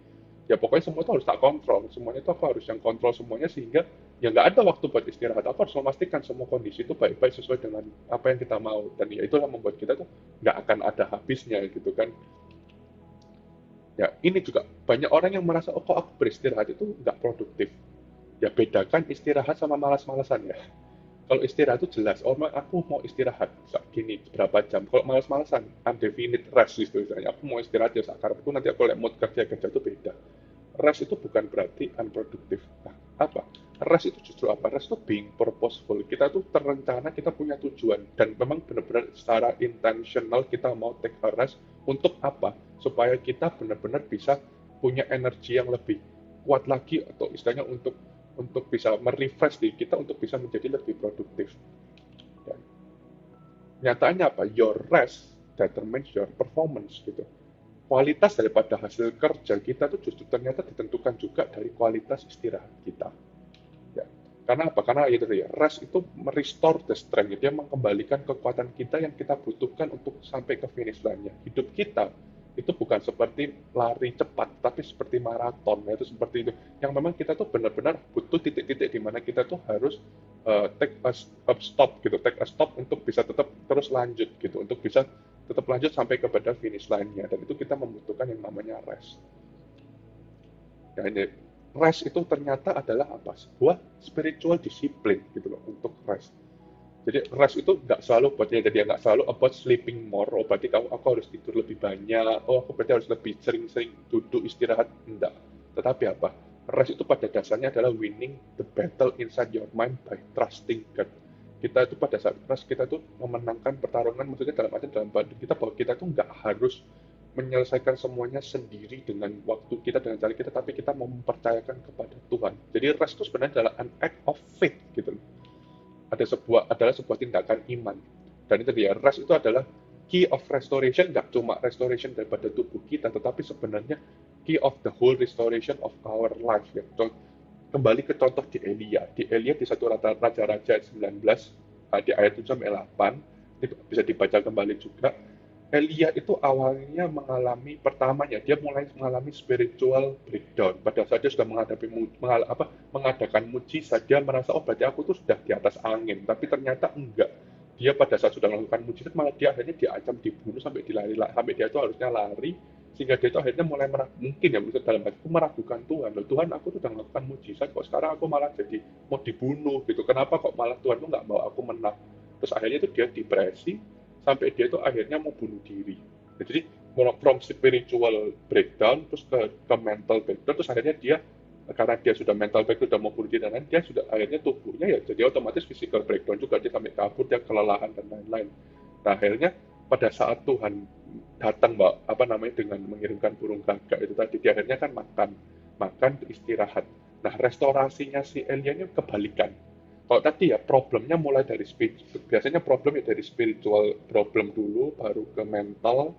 Ya pokoknya semua itu harus tak kontrol. Semuanya itu aku harus yang kontrol semuanya, sehingga ya nggak ada waktu buat istirahat. Aku harus memastikan semua kondisi itu baik-baik sesuai dengan apa yang kita mau. Dan ya itulah membuat kita tuh nggak akan ada habisnya gitu kan. Ya ini juga banyak orang yang merasa, oh kok aku beristirahat itu nggak produktif. Ya bedakan istirahat sama malas-malasan ya. Kalau istirahat itu jelas, oh aku mau istirahat gini berapa jam. Kalau malas-malasan, undefinite rest gitu misalnya. Aku mau istirahat ya sakarepku, nanti aku lihat mood kerja itu beda. Rest itu bukan berarti unproductive. Nah, apa? Rest itu justru apa? Rest itu being purposeful. Kita tuh terencana, kita punya tujuan. Dan memang benar-benar secara intentional kita mau take a rest. Untuk apa? Supaya kita benar-benar bisa punya energi yang lebih kuat lagi, atau istilahnya untuk bisa merefresh diri kita untuk bisa menjadi lebih produktif. Dan nyataannya apa? Your rest determines your performance gitu. Kualitas daripada hasil kerja kita itu justru ternyata ditentukan juga dari kualitas istirahat kita. Ya. Karena apa? Karena itu ya, rest itu merestore the strength. Dia mengembalikan kekuatan kita yang kita butuhkan untuk sampai ke finish line-nya. Hidup kita itu bukan seperti lari cepat, tapi seperti maraton, yaitu seperti itu. Yang memang kita tuh benar-benar butuh titik-titik di mana kita tuh harus take a stop gitu, take a stop untuk bisa tetap terus lanjut gitu, untuk bisa tetap lanjut sampai kepada finish line-nya. Dan itu kita membutuhkan yang namanya rest. Ya, ini rest itu ternyata adalah apa? Sebuah spiritual discipline gitu loh untuk rest. Jadi rest itu nggak selalu buat jadi nggak selalu about sleeping more. Oh berarti aku harus tidur lebih banyak. Oh aku berarti harus lebih sering-sering duduk istirahat. Enggak. Tetapi apa? Rest itu pada dasarnya adalah winning the battle inside your mind by trusting God. Kita itu pada saat rest kita tuh memenangkan pertarungan. Maksudnya dalam badan kita bahwa kita tuh nggak harus menyelesaikan semuanya sendiri dengan waktu kita, dengan cara kita, tapi kita mau mempercayakan kepada Tuhan. Jadi rest itu sebenarnya adalah an act of faith gitu. Adalah sebuah tindakan iman. Dan itu dia, rest itu adalah key of restoration, nggak cuma restoration daripada tubuh kita, tetapi sebenarnya key of the whole restoration of our life. Ya. Kembali ke contoh di Elia. Di Elia di satu Raja-Raja 19, di ayat 7 sampai 8, ini bisa dibaca kembali juga. Elia itu awalnya dia mulai mengalami spiritual breakdown. Pada saat dia sudah mengadakan mujizat, dia merasa, oh berarti aku tuh sudah di atas angin. Tapi ternyata enggak. Dia pada saat sudah melakukan mujizat, malah dia akhirnya diancam dibunuh sampai sampai dia itu harusnya lari. Sehingga dia itu akhirnya mulai mungkin ya, dalam hatiku meragukan Tuhan. Loh, Tuhan, aku tuh sudah melakukan mujizat, kok sekarang aku malah jadi mau dibunuh gitu. Kenapa kok malah Tuhan tuh nggak mau aku menang? Terus akhirnya itu dia depresi, sampai dia itu akhirnya mau bunuh diri. Jadi from spiritual breakdown terus ke mental breakdown, terus akhirnya dia, karena dia sudah mental breakdown, sudah mau bunuh diri, dan dia sudah akhirnya tubuhnya ya jadi otomatis physical breakdown juga, dia sampai kabur, dia kelelahan dan lain-lain. Nah akhirnya pada saat Tuhan datang dengan mengirimkan burung gagak itu tadi, dia akhirnya kan makan istirahat. Nah restorasinya si Elia ini kebalikan. Kalau tadi ya problemnya mulai dari biasanya problemnya dari spiritual problem dulu, baru ke mental,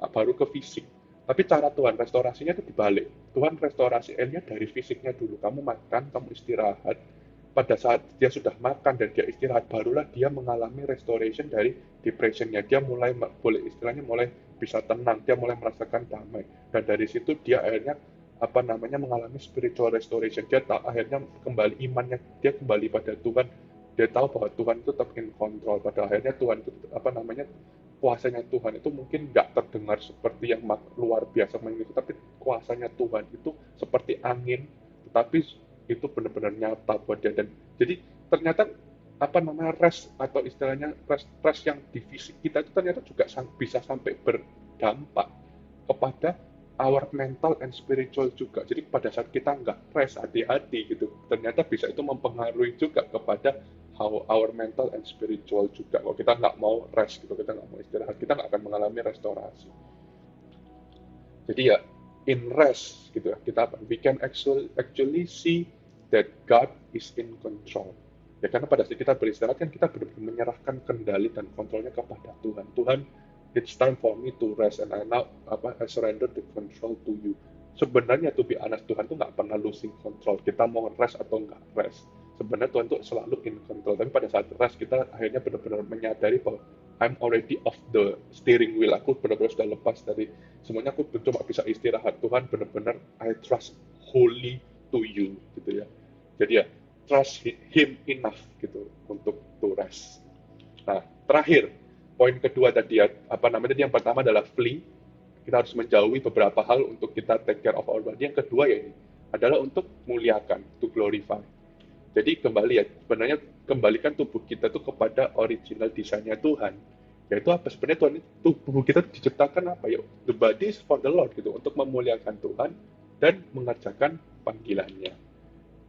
baru ke fisik. Tapi cara Tuhan restorasinya itu dibalik. Tuhan restorasi Elia dari fisiknya dulu. Kamu makan, kamu istirahat. Pada saat dia sudah makan dan dia istirahat, barulah dia mengalami restoration dari depressionnya. Dia mulai bisa tenang, dia mulai merasakan damai. Dan dari situ dia akhirnya mengalami spiritual restoration. Dia akhirnya kembali imannya, dia kembali pada Tuhan. Dia tahu bahwa Tuhan itu tetap in control. Pada akhirnya Tuhan itu kuasanya Tuhan itu mungkin nggak terdengar seperti yang luar biasa mengingat, tapi kuasanya Tuhan itu seperti angin, tetapi itu benar-benar nyata buat dia. Dan jadi ternyata rest atau istilahnya rest yang di fisik kita itu ternyata juga bisa sampai berdampak kepada our mental and spiritual juga. Jadi pada saat kita nggak rest, hati-hati gitu, ternyata bisa itu mempengaruhi juga kepada how our mental and spiritual juga. Kalau kita nggak mau rest gitu, kita nggak mau istirahat, kita nggak akan mengalami restorasi. Jadi ya in rest gitu ya, we can actually see that God is in control. Ya karena pada saat kita beristirahat kan kita benar-benar menyerahkan kendali dan kontrolnya kepada Tuhan. Tuhan, it's time for me to rest and I now I surrender the control to you. sebenarnya to be honest, Tuhan tuh nggak pernah losing control. Kita mau rest atau nggak rest, sebenarnya Tuhan tuh selalu in control. Tapi pada saat rest kita akhirnya benar-benar menyadari bahwa I'm already off the steering wheel. Aku benar-benar sudah lepas dari semuanya. Aku cuma bisa istirahat. Tuhan benar-benar I trust wholly to you gitu ya. Jadi ya trust him enough gitu untuk to rest. Nah, terakhir poin kedua tadi ya, yang pertama adalah flee. Kita harus menjauhi beberapa hal untuk kita take care of our body. Yang kedua ya ini adalah untuk muliakan, to glorify. Jadi kembali ya, sebenarnya kembalikan tubuh kita tuh kepada original desainnya Tuhan. Yaitu apa sebenarnya Tuhan, tubuh kita diciptakan apa ya? The body is for the Lord gitu, untuk memuliakan Tuhan dan mengerjakan panggilannya.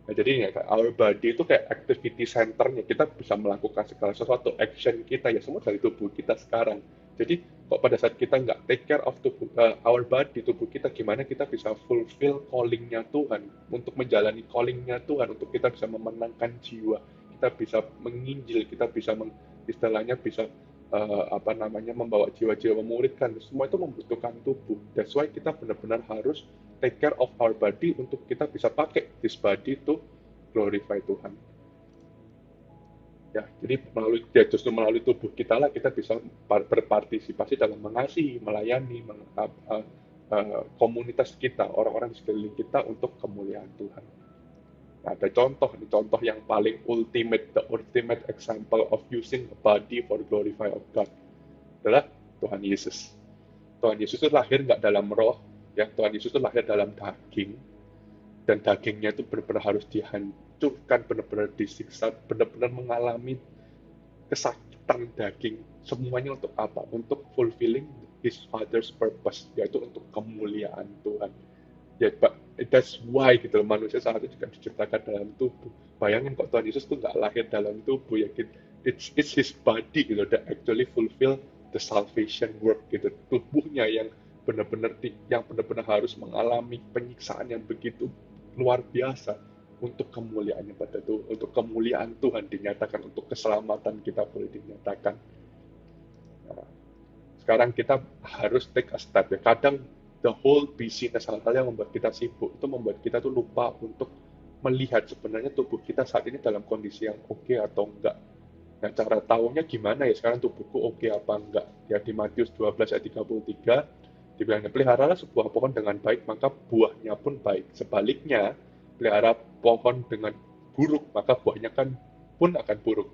Nah, jadi ya, our body itu kayak activity centernya, kita bisa melakukan segala sesuatu, action kita ya semua dari tubuh kita sekarang. Jadi kok pada saat kita nggak take care of tubuh, our body, tubuh kita, gimana kita bisa fulfill calling-nya Tuhan, untuk menjalani calling-nya Tuhan, untuk kita bisa memenangkan jiwa, kita bisa menginjil, kita bisa istilahnya bisa membawa jiwa-jiwa, memuridkan, semua itu membutuhkan tubuh. That's why kita benar-benar harus take care of our body untuk kita bisa pakai this body to glorify Tuhan. Ya, jadi justru melalui tubuh kita lah kita bisa berpartisipasi dalam mengasihi, melayani, komunitas kita, orang-orang di sekeliling kita untuk kemuliaan Tuhan. Nah, ada contoh yang paling the ultimate example of using a body for the glorify of God adalah Tuhan Yesus. Tuhan Yesus itu lahir nggak dalam roh, ya Tuhan Yesus itu lahir dalam daging, dan dagingnya itu benar-benar harus dihancurkan, benar-benar disiksa, benar-benar mengalami kesakitan daging. Semuanya untuk apa? Untuk fulfilling His Father's purpose, yaitu untuk kemuliaan Tuhan. Ya, that's why gitu manusia saat itu juga diciptakan dalam tubuh. Bayangin kok Tuhan Yesus tuh nggak lahir dalam tubuh ya, it's His body gitu that actually fulfill the salvation work gitu. Tubuhnya yang benar-benar harus mengalami penyiksaan yang begitu luar biasa untuk kemuliaannya pada Tuhan, untuk kemuliaan Tuhan dinyatakan, untuk keselamatan kita boleh dinyatakan. Nah, sekarang kita harus take a step ya. Kadang the whole busyness, hal-hal yang membuat kita sibuk itu membuat kita tuh lupa untuk melihat sebenarnya tubuh kita saat ini dalam kondisi yang oke atau enggak. Nah, cara tahunya gimana ya sekarang tubuhku oke apa enggak? Ya di Matius 12 ayat 33 dibilangnya, peliharalah sebuah pohon dengan baik maka buahnya pun baik. Sebaliknya, pelihara pohon dengan buruk maka buahnya pun akan buruk.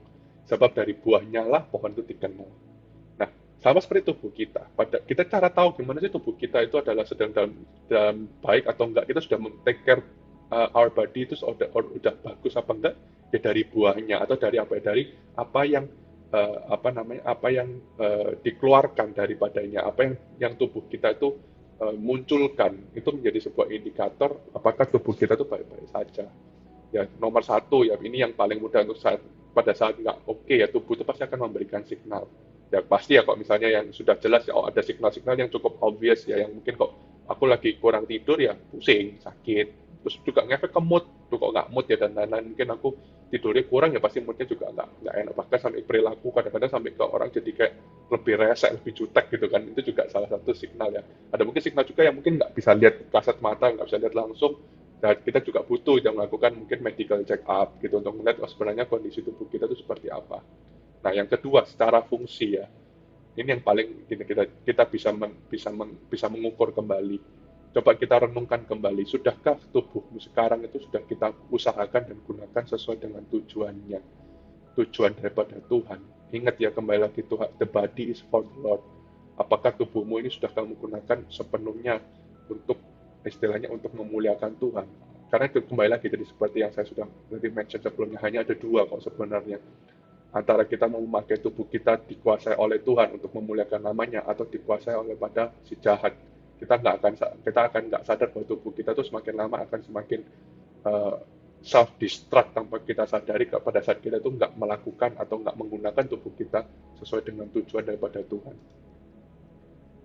Sebab dari buahnya lah pohon itu dikenal. Nah, sama seperti tubuh kita. Kita cara tahu gimana sih tubuh kita itu adalah sedang dalam baik atau enggak. Kita sudah take care our body itu udah bagus apa enggak? Ya dari buahnya, atau dari apa? Dari apa yang dikeluarkan daripadanya, apa yang tubuh kita itu munculkan, itu menjadi sebuah indikator apakah tubuh kita itu baik-baik saja. Ya nomor satu ya, ini yang paling mudah untuk pada saat nggak oke ya, tubuh itu pasti akan memberikan signal. Ya pasti ya, kok misalnya yang sudah jelas ya, ada signal-signal yang cukup obvious ya, yang mungkin kok aku lagi kurang tidur ya, pusing, sakit, terus juga ngefek ke mood, tuh kok nggak mood ya, dan lain-lain, mungkin aku tidurnya kurang ya, pasti moodnya juga nggak enak, bahkan sampai perilaku kadang-kadang sampai ke orang jadi kayak lebih rese, lebih jutek gitu kan, itu juga salah satu signal ya. Ada mungkin signal juga yang mungkin nggak bisa lihat kasat mata, nggak bisa lihat langsung, dan kita juga butuh yang melakukan mungkin medical check up gitu untuk melihat sebenarnya kondisi tubuh kita itu seperti apa. Nah, yang kedua secara fungsi ya, ini yang paling kita bisa mengukur kembali. Coba kita renungkan kembali, sudahkah tubuhmu sekarang itu sudah kita usahakan dan gunakan sesuai dengan tujuannya, tujuan daripada Tuhan. Ingat ya, kembali lagi, Tuhan, the body is for the Lord. Apakah tubuhmu ini sudah kamu gunakan sepenuhnya untuk istilahnya untuk memuliakan Tuhan? Karena itu kembali lagi, jadi seperti yang saya sudah tadi mention sebelumnya, hanya ada dua kok sebenarnya, antara kita mau memakai tubuh kita dikuasai oleh Tuhan untuk memuliakan namanya, atau dikuasai oleh pada si jahat. Kita akan nggak sadar bahwa tubuh kita tuh semakin lama akan semakin self-destruct tanpa kita sadari pada saat kita tuh nggak melakukan atau nggak menggunakan tubuh kita sesuai dengan tujuan daripada Tuhan.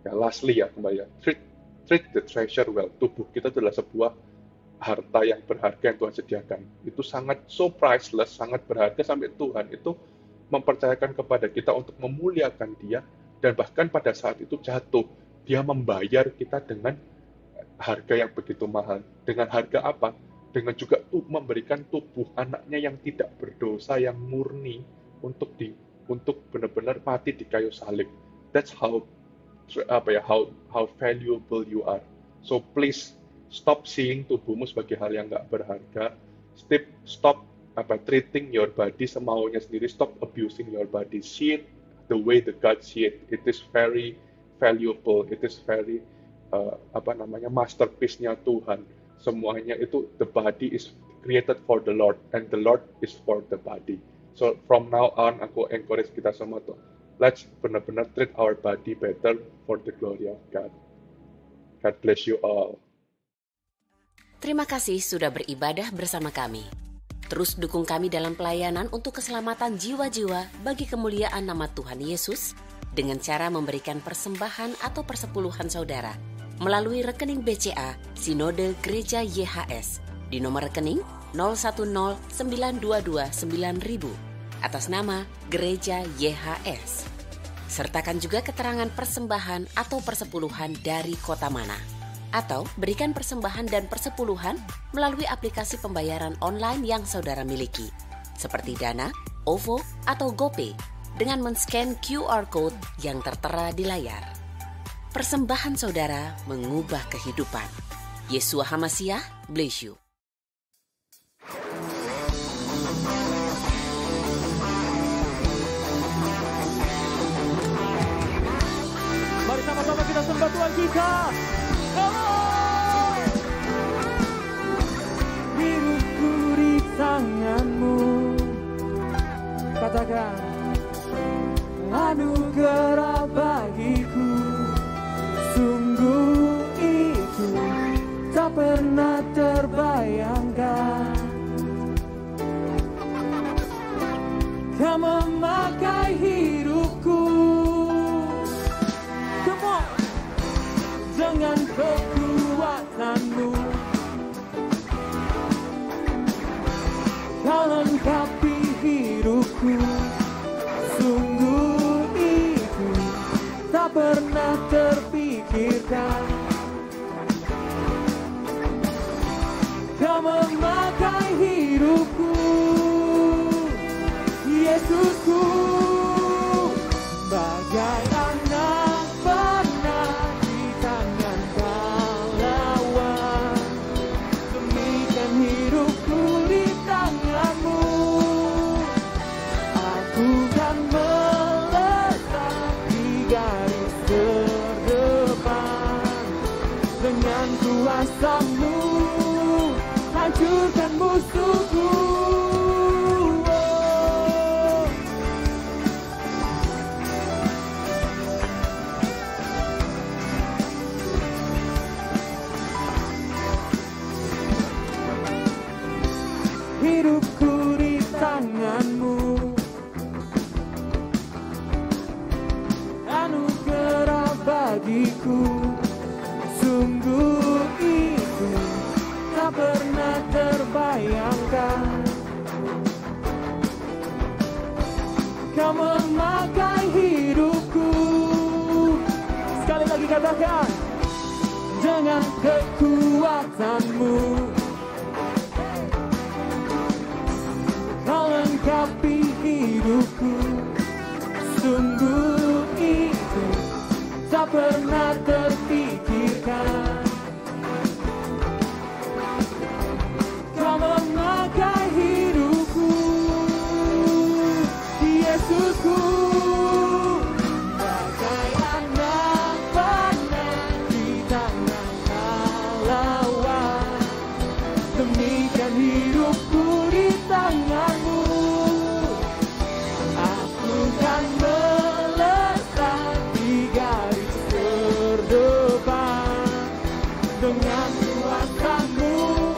Ya, lastly ya, kembali ya, treat the treasure well. Tubuh kita adalah sebuah harta yang berharga yang Tuhan sediakan. Itu sangat so priceless, sangat berharga sampai Tuhan itu mempercayakan kepada kita untuk memuliakan Dia, dan bahkan pada saat itu jatuh, Dia membayar kita dengan harga yang begitu mahal. Dengan harga apa? Dengan juga memberikan tubuh anaknya yang tidak berdosa, yang murni, untuk benar-benar mati di kayu salib. That's how valuable you are. So please stop seeing tubuhmu sebagai hal yang nggak berharga. Stop treating your body semaunya sendiri. Stop abusing your body. See it the way the God see it. It is very valuable. It is very masterpiece-nya Tuhan. Semuanya itu, the body is created for the Lord and the Lord is for the body. So from now on, aku encourage kita semua tuh, let's benar-benar treat our body better for the glory of God. God bless you all. Terima kasih sudah beribadah bersama kami. Terus dukung kami dalam pelayanan untuk keselamatan jiwa-jiwa bagi kemuliaan nama Tuhan Yesus dengan cara memberikan persembahan atau persepuluhan saudara melalui rekening BCA Sinode Gereja YHS di nomor rekening 0109229000 atas nama Gereja YHS. Sertakan juga keterangan persembahan atau persepuluhan dari kota mana. Atau berikan persembahan dan persepuluhan melalui aplikasi pembayaran online yang saudara miliki, seperti Dana, OVO, atau GoPay, dengan men-scan QR Code yang tertera di layar. Persembahan saudara mengubah kehidupan. Yeshua HaMasiah, bless you. Mari sama-sama kita sembah Tuhan kita. Hidupku di tanganmu, katakan anugerah bagiku, sungguh itu tak pernah terbayangkan. Kau memakai hidupku, come on, dengan kekuatanmu. Kau lengkapi hidupku, sungguh itu tak pernah terpikirkan. Kau memakai hidupku, Yesusku, bagai anak panah di tangan pahlawan. Demikian hidupku di tanganmu, aku kan meletak di garis terdepan. Dengan kuasa-Mu hancurkan musuhku. Hidupku di tangan-Mu, anugerah bagiku, sungguh itu tak pernah terbayangkan. Kau memakai hidupku, sekali lagi katakan, dengan kekuatan-Mu. Kau lengkapi hidupku, sungguh itu tak pernah terpikirkan. Kau memakai hidupku, Yesusku, bagai anak panah di tangan pahlawan. Demikian hidupku di tangan-Mu, aku kan meletak di garis terdepan. Dengan kuasa-Mu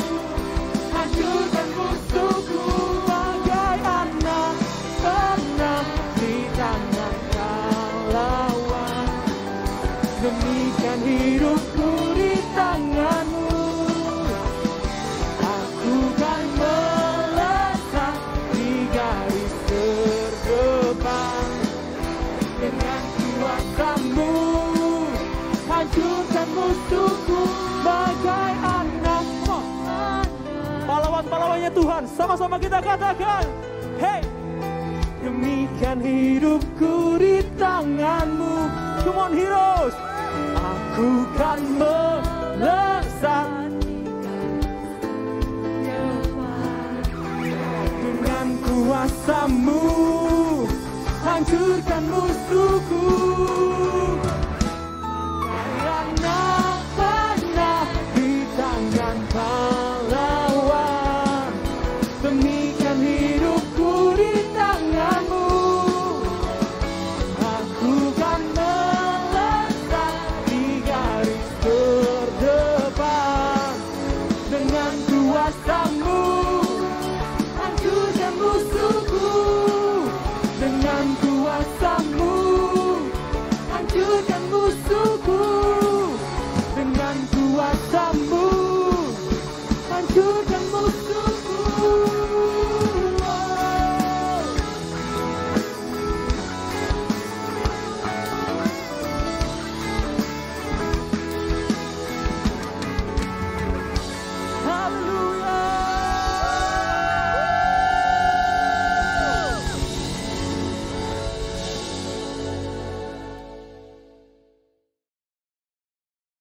hancurkan musuhku, bagai anak panah di tangan pahlawan. Demikian hidupku di tangan-Mu, aku kan meletak di garis terdepan. Dengan kuasa-Mu hancurkan hancurkan musuhku bagai anak. Pahlawan-pahlawannya Tuhan, sama-sama kita katakan, hey, demikian hidupku di tanganmu. Come on heroes. Aku kan melesat dengan kuasamu, hancurkan musuhku